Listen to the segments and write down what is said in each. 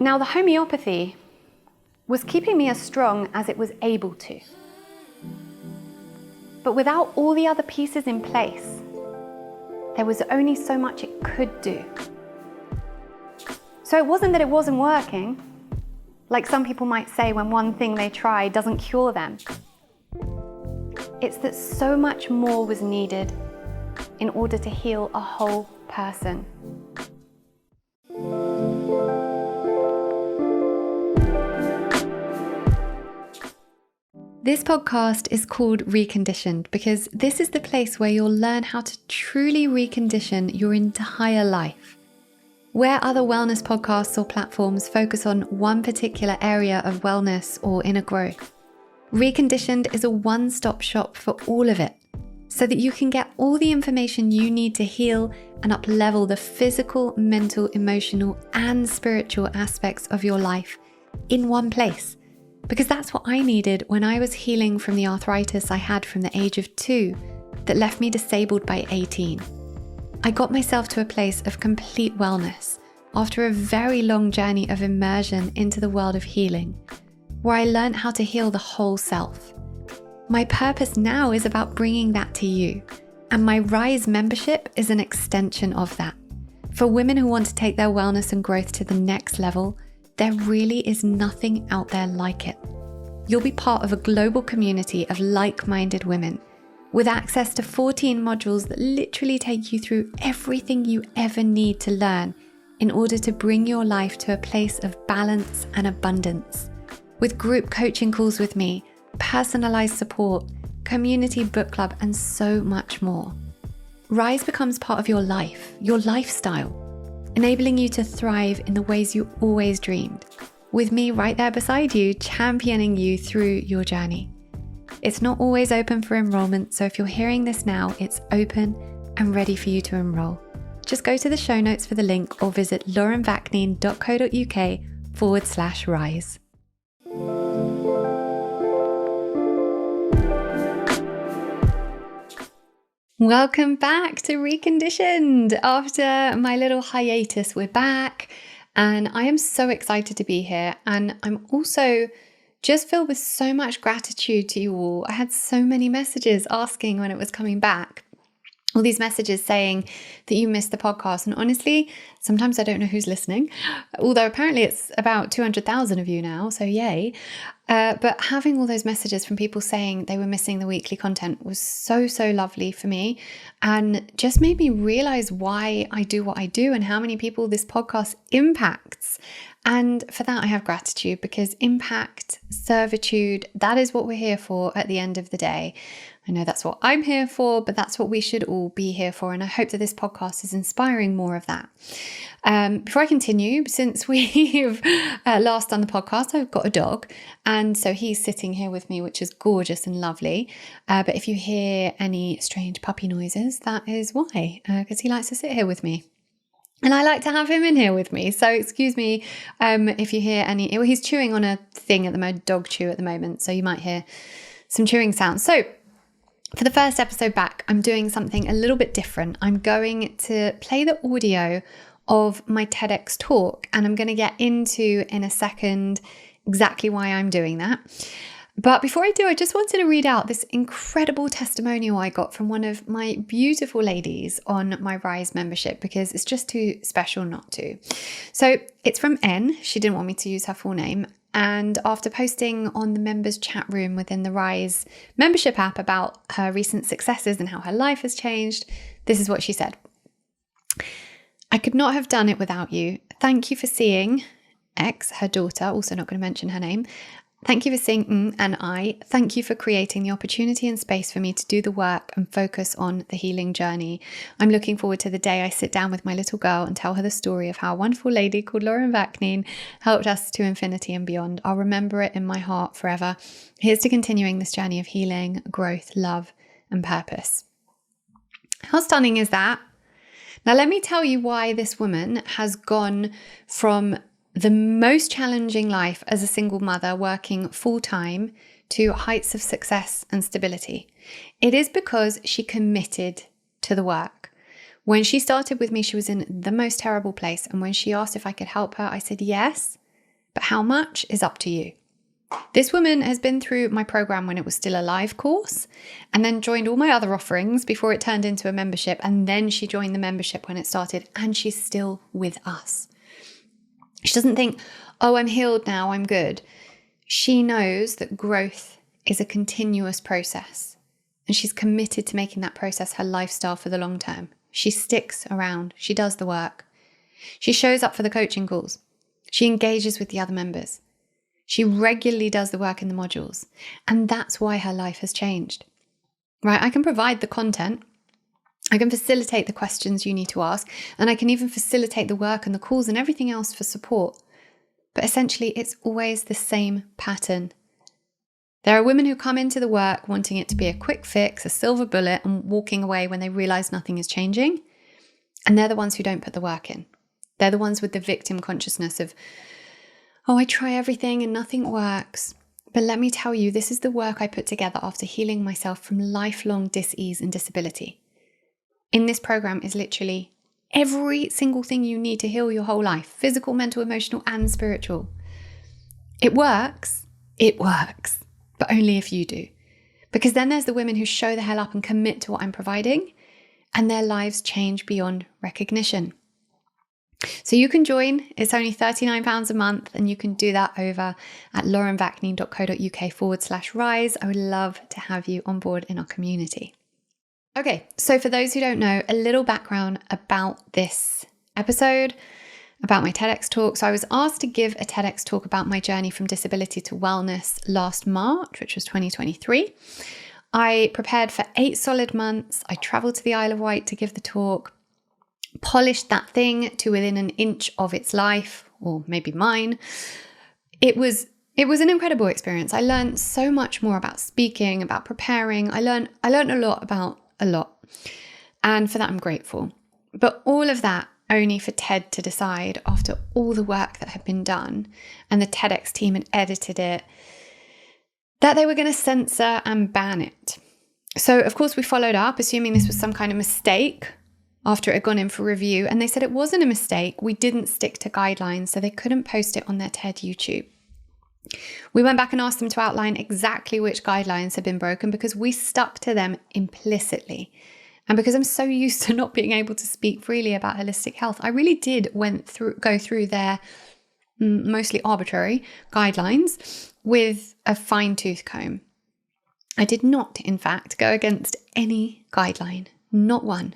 Now, the homeopathy was keeping me as strong as it was able to. But without all the other pieces in place, there was only so much it could do. So it wasn't that it wasn't working, like some people might say when one thing they try doesn't cure them. It's that so much more was needed in order to heal a whole person. This podcast is called Reconditioned because this is the place where you'll learn how to truly recondition your entire life. Where other wellness podcasts or platforms focus on one particular area of wellness or inner growth, Reconditioned is a one-stop shop for all of it, so that you can get all the information you need to heal and up-level the physical, mental, emotional, and spiritual aspects of your life in one place. Because that's what I needed when I was healing from the arthritis I had from the age of 2 that left me disabled by 18. I got myself to a place of complete wellness after a very long journey of immersion into the world of healing, where I learned how to heal the whole self. My purpose now is about bringing that to you, and my Rise membership is an extension of that. For women who want to take their wellness and growth to the next level, there really is nothing out there like it. You'll be part of a global community of like-minded women with access to 14 modules that literally take you through everything you ever need to learn in order to bring your life to a place of balance and abundance. With group coaching calls with me, personalized support, community book club, and so much more. Rise becomes part of your life, your lifestyle, enabling you to thrive in the ways you always dreamed, with me right there beside you, championing you through your journey. It's not always open for enrollment, so if you're hearing this now, it's open and ready for you to enroll. Just go to the show notes for the link or visit laurenvakneen.co.uk/rise. Welcome back to Reconditioned. After my little hiatus, we're back, and I am so excited to be here. And I'm also just filled with so much gratitude to you all. I had so many messages asking when it was coming back. All these messages saying that you missed the podcast. And honestly, sometimes I don't know who's listening, although apparently it's about 200,000 of you now, so yay. But having all those messages from people saying they were missing the weekly content was so lovely for me, and just made me realize why I do what I do and how many people this podcast impacts. And for that, I have gratitude, because impact, servitude, that is what we're here for at the end of the day. I know that's what I'm here for, but that's what we should all be here for. And I hope that this podcast is inspiring more of that. Before I continue, since we've last done the podcast, I've got a dog. And so he's sitting here with me, which is gorgeous and lovely. But if you hear any strange puppy noises, that is why, because he likes to sit here with me. And I like to have him in here with me. So excuse me if you hear any, well, he's chewing on a thing at the moment, dog chew at the moment. So you might hear some chewing sounds. So for the first episode back, I'm doing something a little bit different. I'm going to play the audio of my TEDx talk, and I'm going to get into in a second exactly why I'm doing that. But before I do, I just wanted to read out this incredible testimonial I got from one of my beautiful ladies on my Rise membership, because it's just too special not to. So it's from N. She didn't want me to use her full name. And after posting on the members chat room within the Rise membership app about her recent successes and how her life has changed, this is what she said. I could not have done it without you. Thank you for seeing X, her daughter, also not going to mention her name. Thank you for seeing and I. Thank you for creating the opportunity and space for me to do the work and focus on the healing journey. I'm looking forward to the day I sit down with my little girl and tell her the story of how a wonderful lady called Lauren Vakneen helped us to infinity and beyond. I'll remember it in my heart forever. Here's to continuing this journey of healing, growth, love, and purpose. How stunning is that? Now, let me tell you why this woman has gone from the most challenging life as a single mother working full-time to heights of success and stability. It is because she committed to the work. When she started with me, she was in the most terrible place. And when she asked if I could help her, I said yes, but how much is up to you. This woman has been through my program when it was still a live course, and then joined all my other offerings before it turned into a membership. And then she joined the membership when it started, and she's still with us. She doesn't think, oh, I'm healed now, I'm good. She knows that growth is a continuous process, and she's committed to making that process her lifestyle for the long term. She sticks around. She does the work. She shows up for the coaching calls. She engages with the other members. She regularly does the work in the modules. And that's why her life has changed. Right? I can provide the content. I can facilitate the questions you need to ask. And I can even facilitate the work and the calls and everything else for support. But essentially, it's always the same pattern. There are women who come into the work wanting it to be a quick fix, a silver bullet, and walking away when they realize nothing is changing. And they're the ones who don't put the work in. They're the ones with the victim consciousness of, oh, I try everything and nothing works. But let me tell you, this is the work I put together after healing myself from lifelong dis-ease and disability. In this program is literally every single thing you need to heal your whole life, physical, mental, emotional, and spiritual. It works, but only if you do. Because then there's the women who show the hell up and commit to what I'm providing, and their lives change beyond recognition. So you can join. It's only £39 a month, and you can do that over at laurenvakney.co.uk/rise. I would love to have you on board in our community. Okay, so for those who don't know, a little background about this episode, about my TEDx talk. So I was asked to give a TEDx talk about my journey from disability to wellness last March, which was 2023. I prepared for 8 solid months. I traveled to the Isle of Wight to give the talk, polished that thing to within an inch of its life, or maybe mine. It was an incredible experience. I learned so much more about speaking, about preparing. I learned a lot about a lot. And for that, I'm grateful. But all of that only for TED to decide, after all the work that had been done and the TEDx team had edited it, that they were going to censor and ban it. So of course we followed up, assuming this was some kind of mistake after it had gone in for review. And they said it wasn't a mistake. We didn't stick to guidelines, so they couldn't post it on their TED YouTube. We went back and asked them to outline exactly which guidelines had been broken, because we stuck to them implicitly. And because I'm so used to not being able to speak freely about holistic health, I really did go through their mostly arbitrary guidelines with a fine-tooth comb. I did not, in fact, go against any guideline, not one.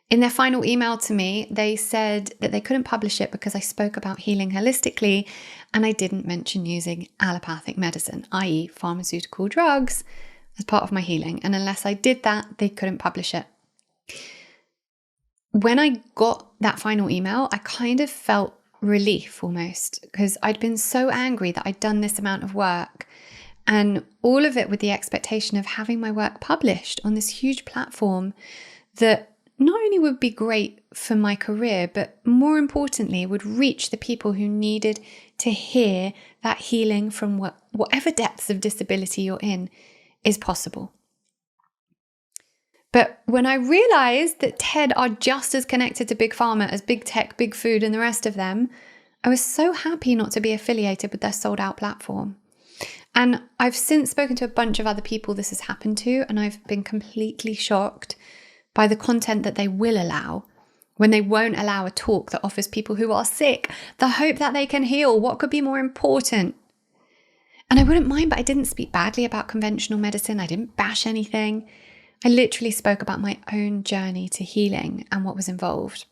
In their final email to me, they said that they couldn't publish it because I spoke about healing holistically and I didn't mention using allopathic medicine, i.e. pharmaceutical drugs, as part of my healing. And unless I did that, they couldn't publish it. When I got that final email, I kind of felt relief almost, because I'd been so angry that I'd done this amount of work, and all of it with the expectation of having my work published on this huge platform that not only would be great for my career, but more importantly, would reach the people who needed to hear that healing from whatever depths of disability you're in is possible. But when I realized that TED are just as connected to Big Pharma as Big Tech, Big Food, and the rest of them, I was so happy not to be affiliated with their sold out platform. And I've since spoken to a bunch of other people this has happened to, and I've been completely shocked by the content that they will allow when they won't allow a talk that offers people who are sick the hope that they can heal. What could be more important? And I wouldn't mind, but I didn't speak badly about conventional medicine. I didn't bash anything. I literally spoke about my own journey to healing and what was involved.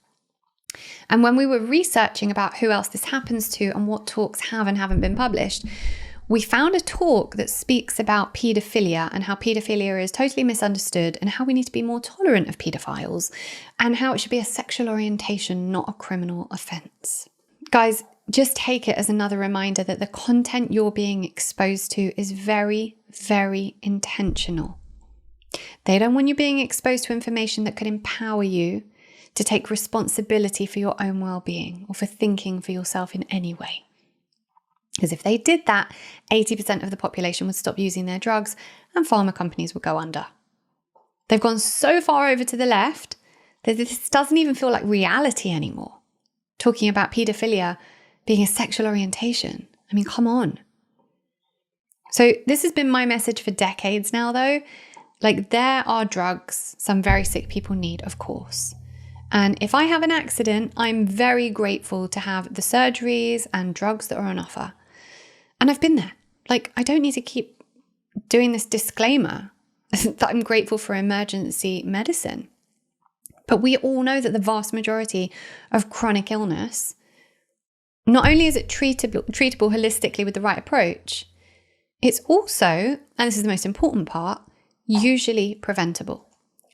And when we were researching about who else this happens to and what talks have and haven't been published, we found a talk that speaks about paedophilia and how paedophilia is totally misunderstood and how we need to be more tolerant of paedophiles and how it should be a sexual orientation, not a criminal offence. Guys, just take it as another reminder that the content you're being exposed to is very, very intentional. They don't want you being exposed to information that could empower you to take responsibility for your own well-being or for thinking for yourself in any way. Because if they did that, 80% of the population would stop using their drugs and pharma companies would go under. They've gone so far over to the left that this doesn't even feel like reality anymore. Talking about paedophilia being a sexual orientation. I mean, come on. So this has been my message for decades now, though. Like, there are drugs some very sick people need, of course. And if I have an accident, I'm very grateful to have the surgeries and drugs that are on offer. And I've been there. Like, I don't need to keep doing this disclaimer that I'm grateful for emergency medicine. But we all know that the vast majority of chronic illness, not only is it treatable holistically with the right approach, it's also, and this is the most important part, usually preventable.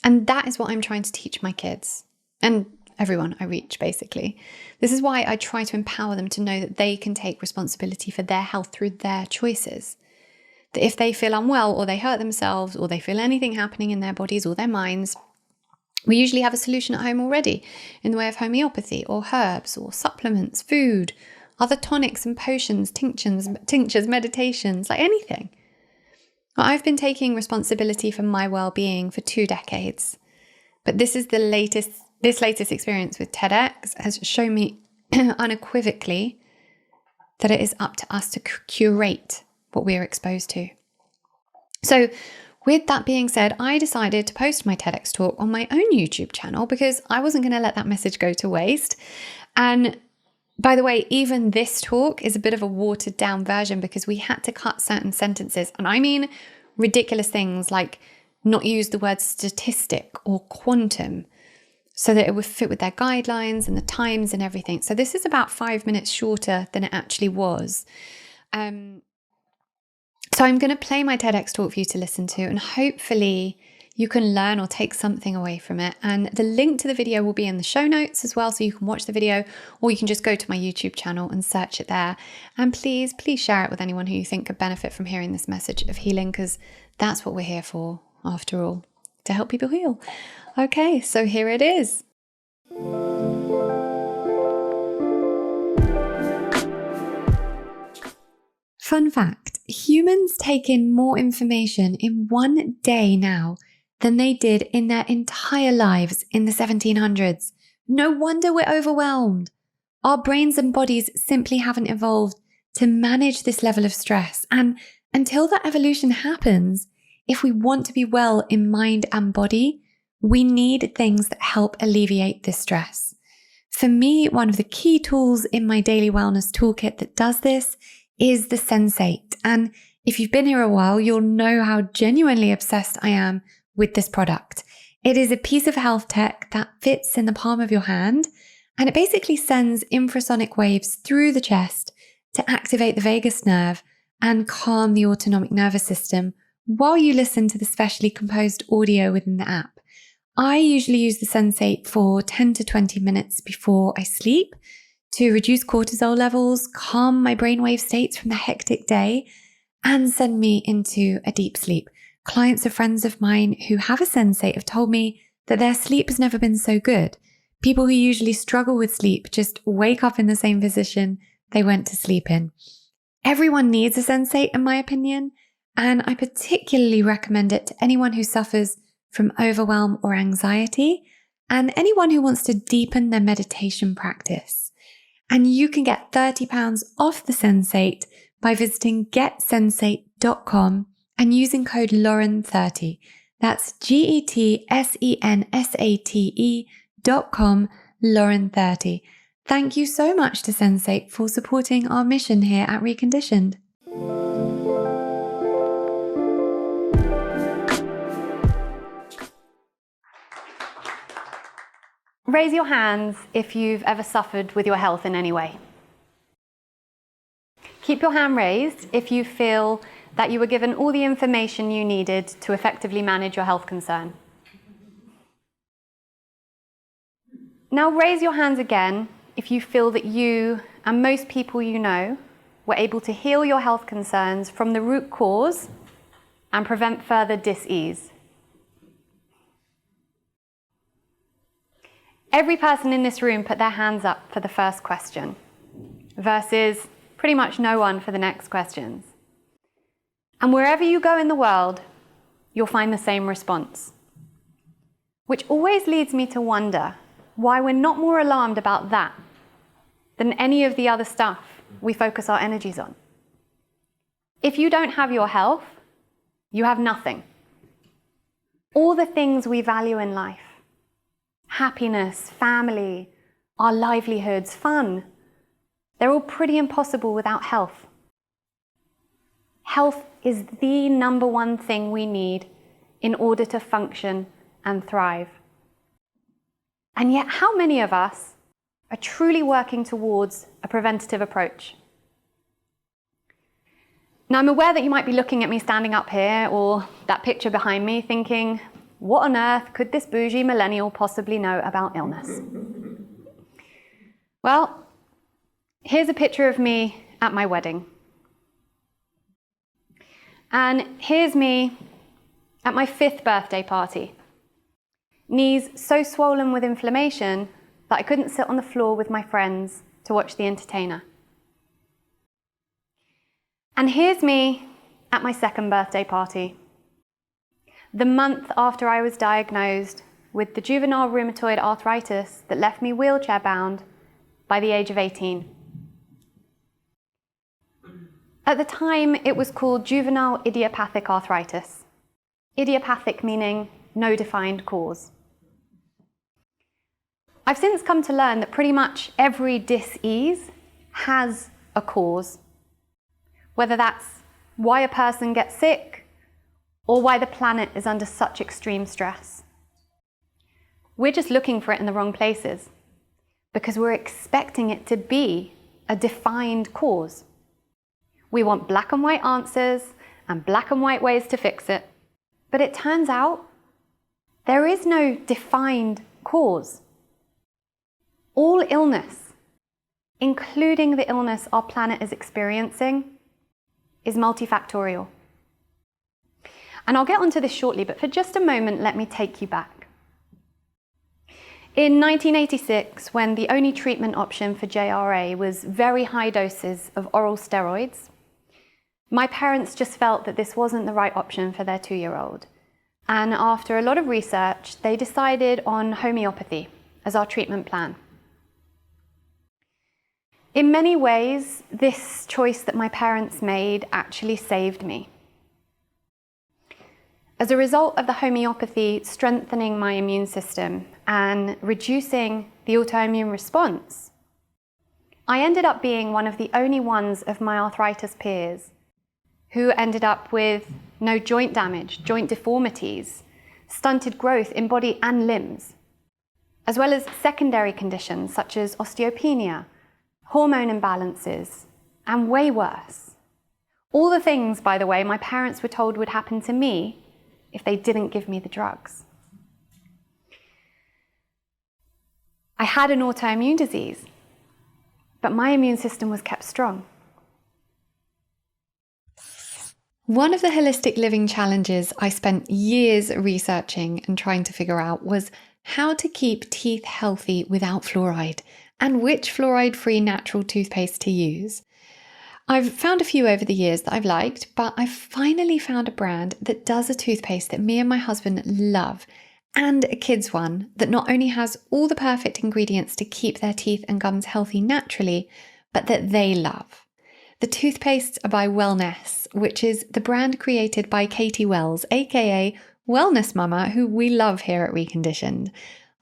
And that is what I'm trying to teach my kids and everyone I reach, basically. This is why I try to empower them to know that they can take responsibility for their health through their choices. That if they feel unwell or they hurt themselves or they feel anything happening in their bodies or their minds, we usually have a solution at home already in the way of homeopathy or herbs or supplements, food, other tonics and potions, tinctures, meditations, like anything. Well, I've been taking responsibility for my well-being for 2 decades, but this latest experience with TEDx has shown me unequivocally that it is up to us to curate what we are exposed to. So with that being said, I decided to post my TEDx talk on my own YouTube channel because I wasn't going to let that message go to waste. And by the way, even this talk is a bit of a watered down version because we had to cut certain sentences. And I mean ridiculous things like not use the word statistic or quantum so that it would fit with their guidelines and the times and everything. So this is about 5 minutes shorter than it actually was. So I'm going to play my TEDx talk for you to listen to, and hopefully you can learn or take something away from it. And the link to the video will be in the show notes as well, so you can watch the video, or you can just go to my YouTube channel and search it there. And please share it with anyone who you think could benefit from hearing this message of healing, because that's what we're here for, after all, to help people heal. Okay, so here it is. Fun fact, humans take in more information in one day now than they did in their entire lives in the 1700s. No wonder we're overwhelmed. Our brains and bodies simply haven't evolved to manage this level of stress. And until that evolution happens, if we want to be well in mind and body, we need things that help alleviate this stress. For me, one of the key tools in my daily wellness toolkit that does this is the Sensate. And if you've been here a while, you'll know how genuinely obsessed I am with this product. It is a piece of health tech that fits in the palm of your hand, and it basically sends infrasonic waves through the chest to activate the vagus nerve and calm the autonomic nervous system while you listen to the specially composed audio within the app. I usually use the Sensate for 10 to 20 minutes before I sleep to reduce cortisol levels, calm my brainwave states from the hectic day, and send me into a deep sleep. Clients or friends of mine who have a Sensate have told me that their sleep has never been so good. People who usually struggle with sleep just wake up in the same position they went to sleep in. Everyone needs a Sensate, in my opinion, and I particularly recommend it to anyone who suffers from overwhelm or anxiety, and anyone who wants to deepen their meditation practice. And you can get £30 off the Sensate by visiting getsensate.com and using code Lauren30. That's GETSENSATE.com, Lauren30. Thank you so much to Sensate for supporting our mission here at Reconditioned. Raise your hands if you've ever suffered with your health in any way. Keep your hand raised if you feel that you were given all the information you needed to effectively manage your health concern. Now raise your hands again if you feel that you and most people you know were able to heal your health concerns from the root cause and prevent further dis-ease. Every person in this room put their hands up for the first question, versus pretty much no one for the next questions. And wherever you go in the world, you'll find the same response. Which always leads me to wonder why we're not more alarmed about that. than any of the other stuff we focus our energies on. If you don't have your health, you have nothing. All the things we value in life, happiness, family, our livelihoods, fun, they're all pretty impossible without health. Health is the number one thing we need in order to function and thrive. And yet, how many of us are truly working towards a preventative approach? Now, I'm aware that you might be looking at me standing up here or that picture behind me thinking, what on earth could this bougie millennial possibly know about illness? Well, here's a picture of me at my wedding. And here's me at my 5th birthday party. Knees so swollen with inflammation that I couldn't sit on the floor with my friends to watch the entertainer. And here's me at my 2nd birthday party, the month after I was diagnosed with the juvenile rheumatoid arthritis that left me wheelchair-bound by the age of 18. At the time, it was called juvenile idiopathic arthritis. Idiopathic meaning no defined cause. I've since come to learn that pretty much every dis-ease has a cause, whether that's why a person gets sick or why the planet is under such extreme stress. We're just looking for it in the wrong places because we're expecting it to be a defined cause. We want black and white answers and black and white ways to fix it, but it turns out there is no defined cause. All illness, including the illness our planet is experiencing, is multifactorial. And I'll get onto this shortly, but for just a moment, let me take you back. In 1986, when the only treatment option for JRA was very high doses of oral steroids, my parents just felt that this wasn't the right option for their 2-year-old. And after a lot of research, they decided on homeopathy as our treatment plan. In many ways, this choice that my parents made actually saved me. As a result of the homeopathy strengthening my immune system and reducing the autoimmune response, I ended up being one of the only ones of my arthritis peers who ended up with no joint damage, joint deformities, stunted growth in body and limbs, as well as secondary conditions such as osteopenia, hormone imbalances, and way worse. All the things, by the way, my parents were told would happen to me if they didn't give me the drugs. I had an autoimmune disease, but my immune system was kept strong. One of the holistic living challenges I spent years researching and trying to figure out was how to keep teeth healthy without fluoride and which fluoride-free natural toothpaste to use. I've found a few over the years that I've liked, but I've finally found a brand that does a toothpaste that me and my husband love, and a kids one that not only has all the perfect ingredients to keep their teeth and gums healthy naturally, but that they love. The toothpastes are by Wellness, which is the brand created by Katie Wells, aka Wellness Mama, who we love here at Reconditioned.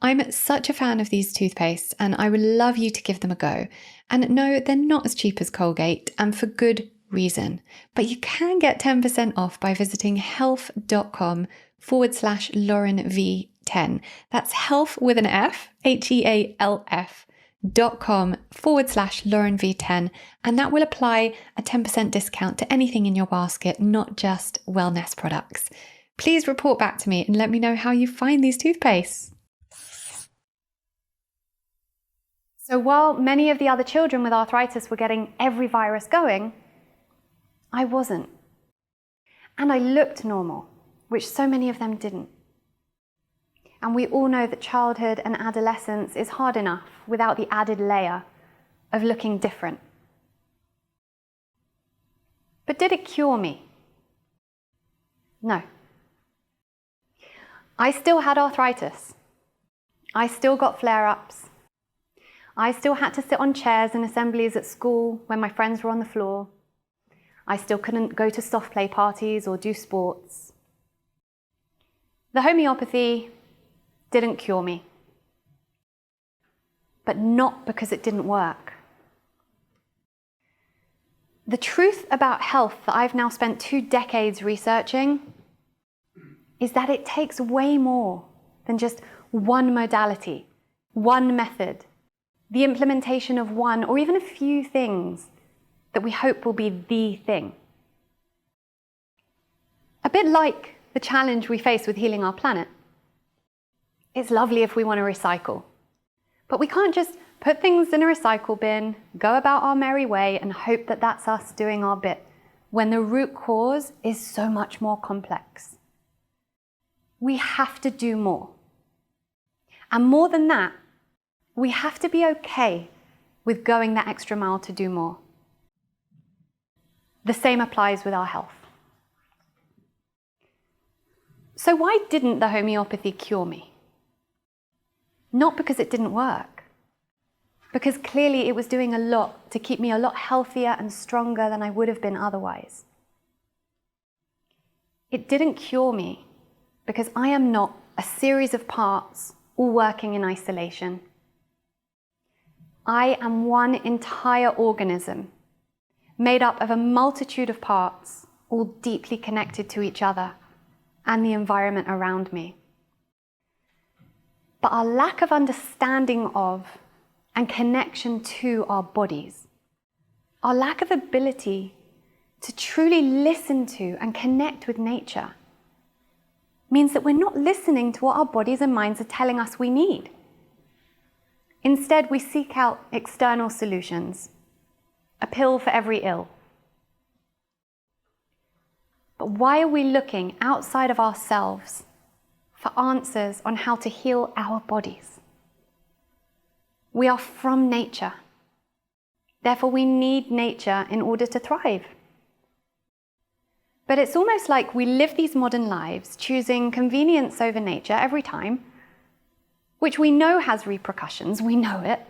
I'm such a fan of these toothpastes and I would love you to give them a go. And no, they're not as cheap as Colgate, and for good reason. But you can get 10% off by visiting health.com/LaurenV10. That's health with an F, healf.com/LaurenV10. And that will apply a 10% discount to anything in your basket, not just Wellness products. Please report back to me and let me know how you find these toothpastes. So while many of the other children with arthritis were getting every virus going, I wasn't. And I looked normal, which so many of them didn't. And we all know that childhood and adolescence is hard enough without the added layer of looking different. But did it cure me? No. I still had arthritis. I still got flare-ups. I still had to sit on chairs in assemblies at school when my friends were on the floor. I still couldn't go to soft play parties or do sports. The homeopathy didn't cure me, but not because it didn't work. The truth about health that I've now spent 2 decades researching is that it takes way more than just one modality, one method, the implementation of one or even a few things that we hope will be the thing. A bit like the challenge we face with healing our planet. It's lovely if we want to recycle, but we can't just put things in a recycle bin, go about our merry way, and hope that that's us doing our bit, when the root cause is so much more complex. We have to do more. And more than that, we have to be okay with going that extra mile to do more. The same applies with our health. So why didn't the homeopathy cure me? Not because it didn't work, because clearly it was doing a lot to keep me a lot healthier and stronger than I would have been otherwise. It didn't cure me because I am not a series of parts all working in isolation. I am one entire organism made up of a multitude of parts, all deeply connected to each other and the environment around me. But our lack of understanding of and connection to our bodies, our lack of ability to truly listen to and connect with nature, means that we're not listening to what our bodies and minds are telling us we need. Instead, we seek out external solutions, a pill for every ill. But why are we looking outside of ourselves for answers on how to heal our bodies? We are from nature. Therefore, we need nature in order to thrive. But it's almost like we live these modern lives choosing convenience over nature every time, which we know has repercussions, we know it.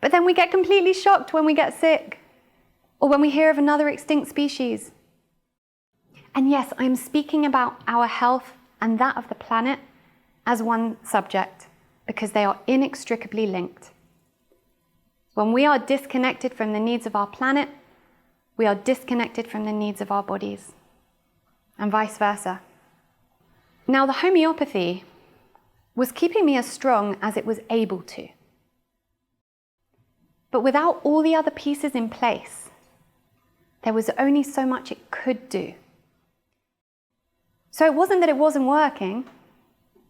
But then we get completely shocked when we get sick or when we hear of another extinct species. And yes, I'm speaking about our health and that of the planet as one subject because they are inextricably linked. When we are disconnected from the needs of our planet, we are disconnected from the needs of our bodies, and vice versa. Now, the homeopathy was keeping me as strong as it was able to. But without all the other pieces in place, there was only so much it could do. So it wasn't that it wasn't working,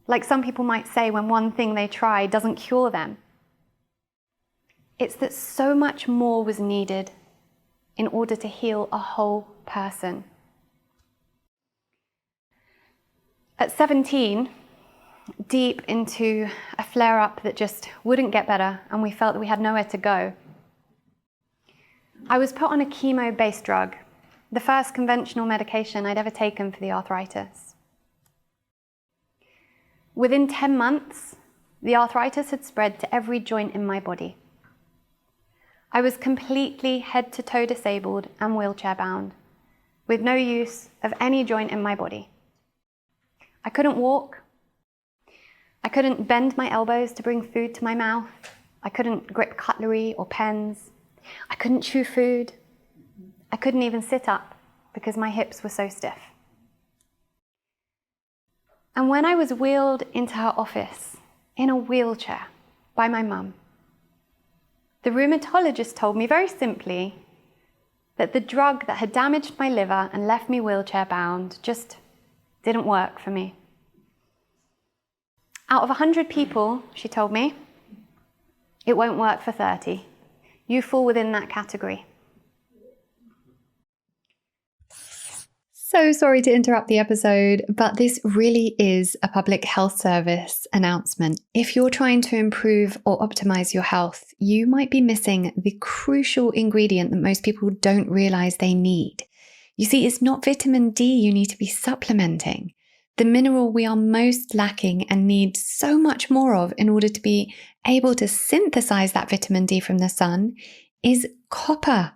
like some people might say when one thing they try doesn't cure them. It's that so much more was needed in order to heal a whole person. At 17, deep into a flare-up that just wouldn't get better, and we felt that we had nowhere to go, I was put on a chemo-based drug, the first conventional medication I'd ever taken for the arthritis. Within 10 months, the arthritis had spread to every joint in my body. I was completely head-to-toe disabled and wheelchair-bound, with no use of any joint in my body. I couldn't walk. I couldn't bend my elbows to bring food to my mouth. I couldn't grip cutlery or pens. I couldn't chew food. I couldn't even sit up because my hips were so stiff. And when I was wheeled into her office in a wheelchair by my mum, the rheumatologist told me very simply that the drug that had damaged my liver and left me wheelchair-bound just didn't work for me. Out of 100 people, she told me, it won't work for 30. You fall within that category. So sorry to interrupt the episode, but this really is a public health service announcement. If you're trying to improve or optimize your health, you might be missing the crucial ingredient that most people don't realize they need. You see, it's not vitamin D you need to be supplementing. the mineral we are most lacking and need so much more of in order to be able to synthesize that vitamin D from the sun, is copper.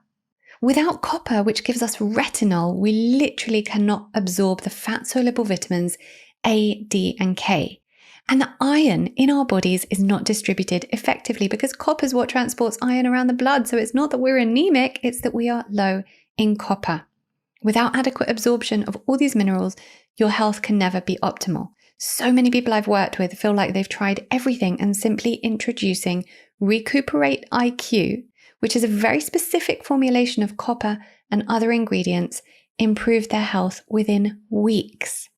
Without copper, which gives us retinol, we literally cannot absorb the fat-soluble vitamins A, D, and K. And the iron in our bodies is not distributed effectively because copper is what transports iron around the blood. So it's not that we're anemic, it's that we are low in copper. Without adequate absorption of all these minerals, your health can never be optimal. So many people I've worked with feel like they've tried everything, and simply introducing Recuperate IQ, which is a very specific formulation of copper and other ingredients, improved their health within weeks.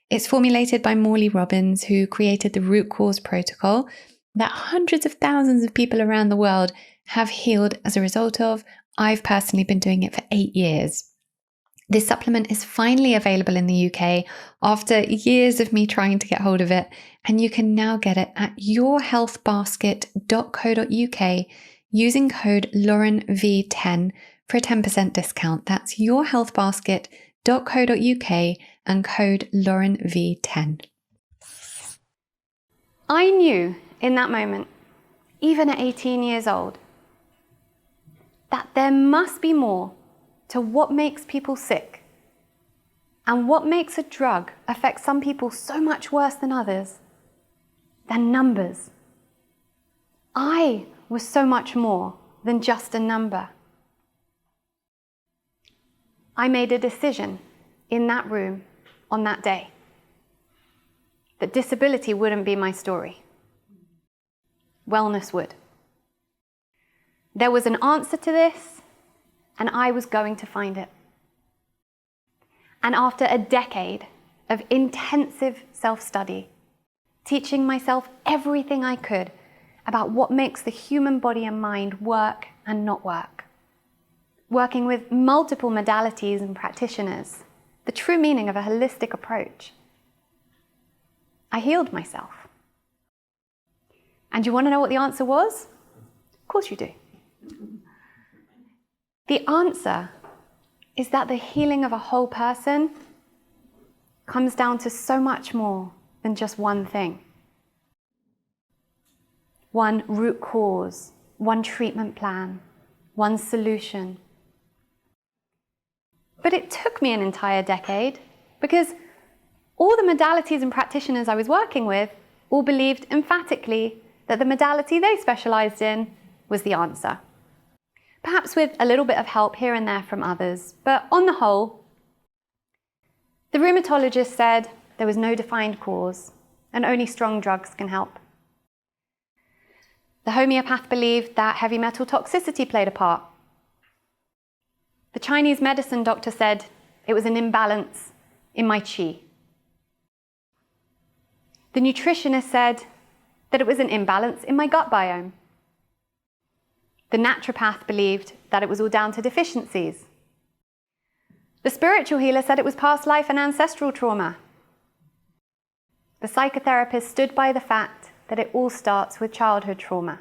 It's formulated by Morley Robbins, who created the root cause protocol that hundreds of thousands of people around the world have healed as a result of. I've personally been doing it for 8 years. This supplement is finally available in the UK after years of me trying to get hold of it, and you can now get it at yourhealthbasket.co.uk using code LaurenV10 for a 10% discount. That's yourhealthbasket.co.uk and code LaurenV10. I knew in that moment, even at 18 years old, that there must be more to what makes people sick and what makes a drug affect some people so much worse than others than numbers. I was so much more than just a number. I made a decision in that room on that day that disability wouldn't be my story. Wellness would. There was an answer to this, and I was going to find it. And after a decade of intensive self-study, teaching myself everything I could about what makes the human body and mind work and not work, working with multiple modalities and practitioners, the true meaning of a holistic approach, I healed myself. And you want to know what the answer was? Of course you do. The answer is that the healing of a whole person comes down to so much more than just one thing. One root cause, one treatment plan, one solution. But it took me an entire decade because all the modalities and practitioners I was working with all believed emphatically that the modality they specialized in was the answer. Perhaps with a little bit of help here and there from others, but on the whole, the rheumatologist said there was no defined cause and only strong drugs can help. The homeopath believed that heavy metal toxicity played a part. The Chinese medicine doctor said it was an imbalance in my qi. The nutritionist said that it was an imbalance in my gut biome. The naturopath believed that it was all down to deficiencies. The spiritual healer said it was past life and ancestral trauma. The psychotherapist stood by the fact that it all starts with childhood trauma.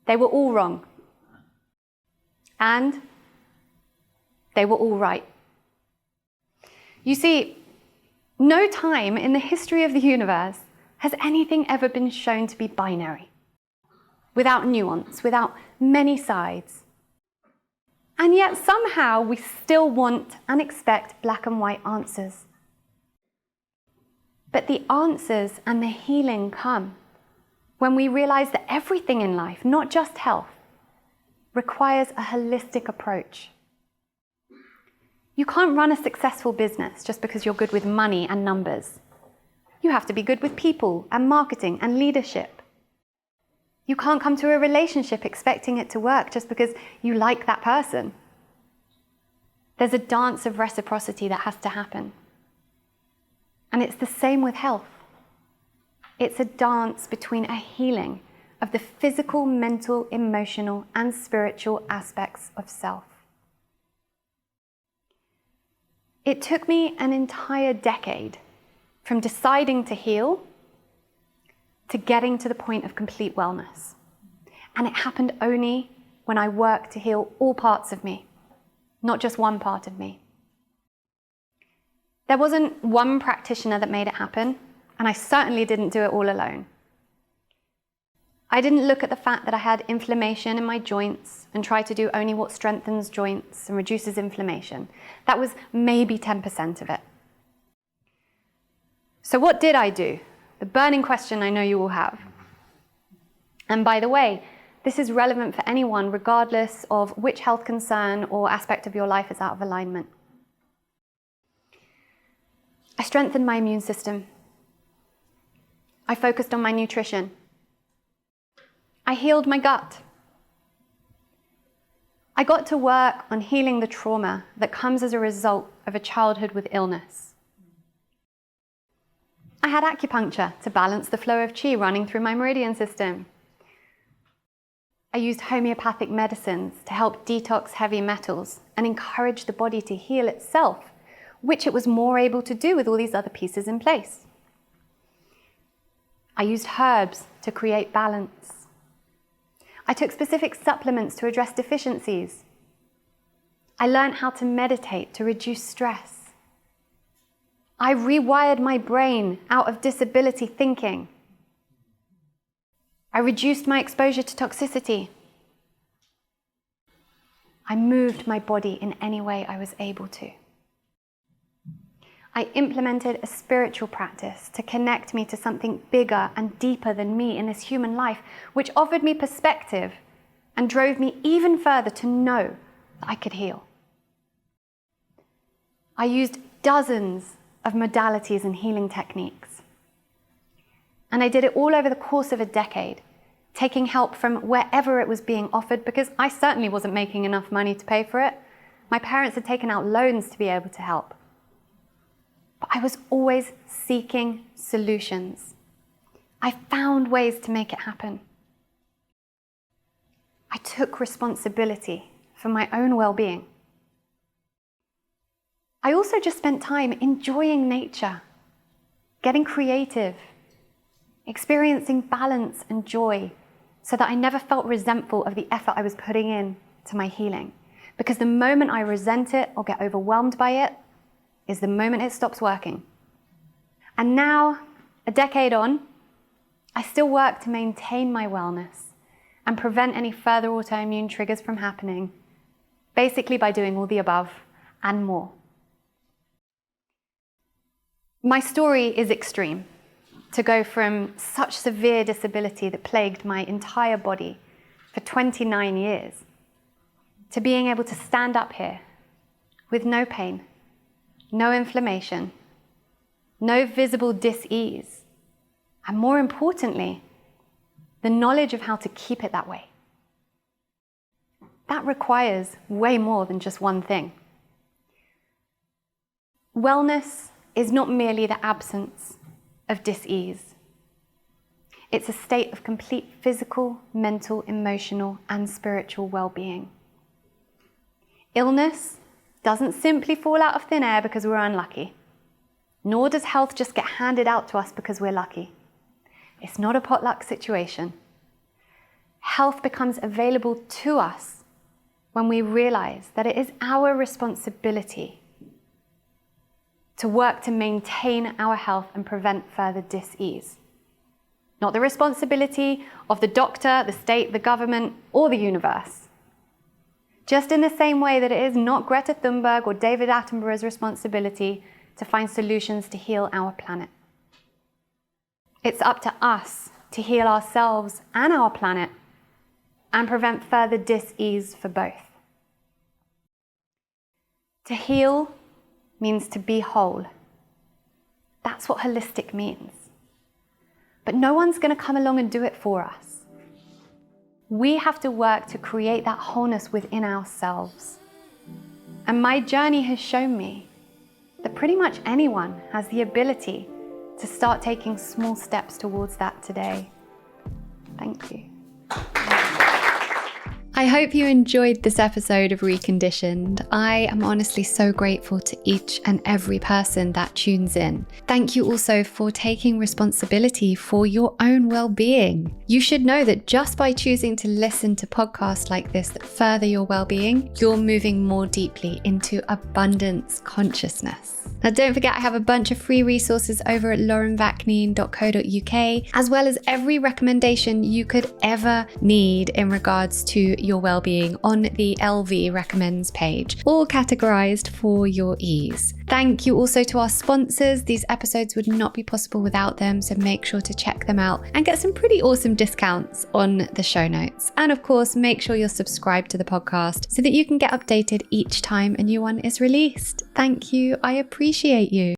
They were all wrong. And they were all right. You see, no time in the history of the universe has anything ever been shown to be binary, without nuance, without many sides. And yet somehow we still want and expect black and white answers. But the answers and the healing come when we realize that everything in life, not just health, requires a holistic approach. You can't run a successful business just because you're good with money and numbers. You have to be good with people and marketing and leadership. You can't come to a relationship expecting it to work just because you like that person. There's a dance of reciprocity that has to happen. And it's the same with health. It's a dance between a healing of the physical, mental, emotional, and spiritual aspects of self. It took me an entire decade from deciding to heal to getting to the point of complete wellness. And it happened only when I worked to heal all parts of me, not just one part of me. There wasn't one practitioner that made it happen, and I certainly didn't do it all alone. I didn't look at the fact that I had inflammation in my joints and try to do only what strengthens joints and reduces inflammation. That was maybe 10% of it. So what did I do? The burning question I know you all have. And by the way, this is relevant for anyone regardless of which health concern or aspect of your life is out of alignment. I strengthened my immune system. I focused on my nutrition. I healed my gut. I got to work on healing the trauma that comes as a result of a childhood with illness. I had acupuncture to balance the flow of qi running through my meridian system. I used homeopathic medicines to help detox heavy metals and encourage the body to heal itself, which it was more able to do with all these other pieces in place. I used herbs to create balance. I took specific supplements to address deficiencies. I learned how to meditate to reduce stress. I rewired my brain out of disability thinking. I reduced my exposure to toxicity. I moved my body in any way I was able to. I implemented a spiritual practice to connect me to something bigger and deeper than me in this human life, which offered me perspective and drove me even further to know that I could heal. I used dozens of modalities and healing techniques. And I did it all over the course of a decade, taking help from wherever it was being offered, because I certainly wasn't making enough money to pay for it. My parents had taken out loans to be able to help. But I was always seeking solutions. I found ways to make it happen. I took responsibility for my own well-being. I also just spent time enjoying nature, getting creative, experiencing balance and joy, so that I never felt resentful of the effort I was putting in to my healing. Because the moment I resent it or get overwhelmed by it is the moment it stops working. And now, a decade on, I still work to maintain my wellness and prevent any further autoimmune triggers from happening, basically by doing all the above and more. My story is extreme. To go from such severe disability that plagued my entire body for 29 years to being able to stand up here with no pain, no inflammation, no visible dis-ease, and more importantly, the knowledge of how to keep it that way. That requires way more than just one thing. Wellness is not merely the absence of dis-ease. It's a state of complete physical, mental, emotional, and spiritual well-being. Illness doesn't simply fall out of thin air because we're unlucky, nor does health just get handed out to us because we're lucky. It's not a potluck situation. Health becomes available to us when we realize that it is our responsibility to work to maintain our health and prevent further dis-ease. Not the responsibility of the doctor, the state, the government, or the universe. Just in the same way that it is not Greta Thunberg or David Attenborough's responsibility to find solutions to heal our planet. It's up to us to heal ourselves and our planet and prevent further dis-ease for both. To heal means to be whole. That's what holistic means. But no one's going to come along and do it for us. We have to work to create that wholeness within ourselves. And my journey has shown me that pretty much anyone has the ability to start taking small steps towards that today. Thank you. I hope you enjoyed this episode of Reconditioned. I am honestly so grateful to each and every person that tunes in. Thank you also for taking responsibility for your own well-being. You should know that just by choosing to listen to podcasts like this that further your well-being, you're moving more deeply into abundance consciousness. Now, don't forget, I have a bunch of free resources over at laurenvakneen.co.uk, as well as every recommendation you could ever need in regards to your well-being on the LV Recommends page, all categorized for your ease. Thank you also to our sponsors. These episodes would not be possible without them, so make sure to check them out and get some pretty awesome discounts on the show notes. And of course, make sure you're subscribed to the podcast so that you can get updated each time a new one is released. Thank you. I appreciate you.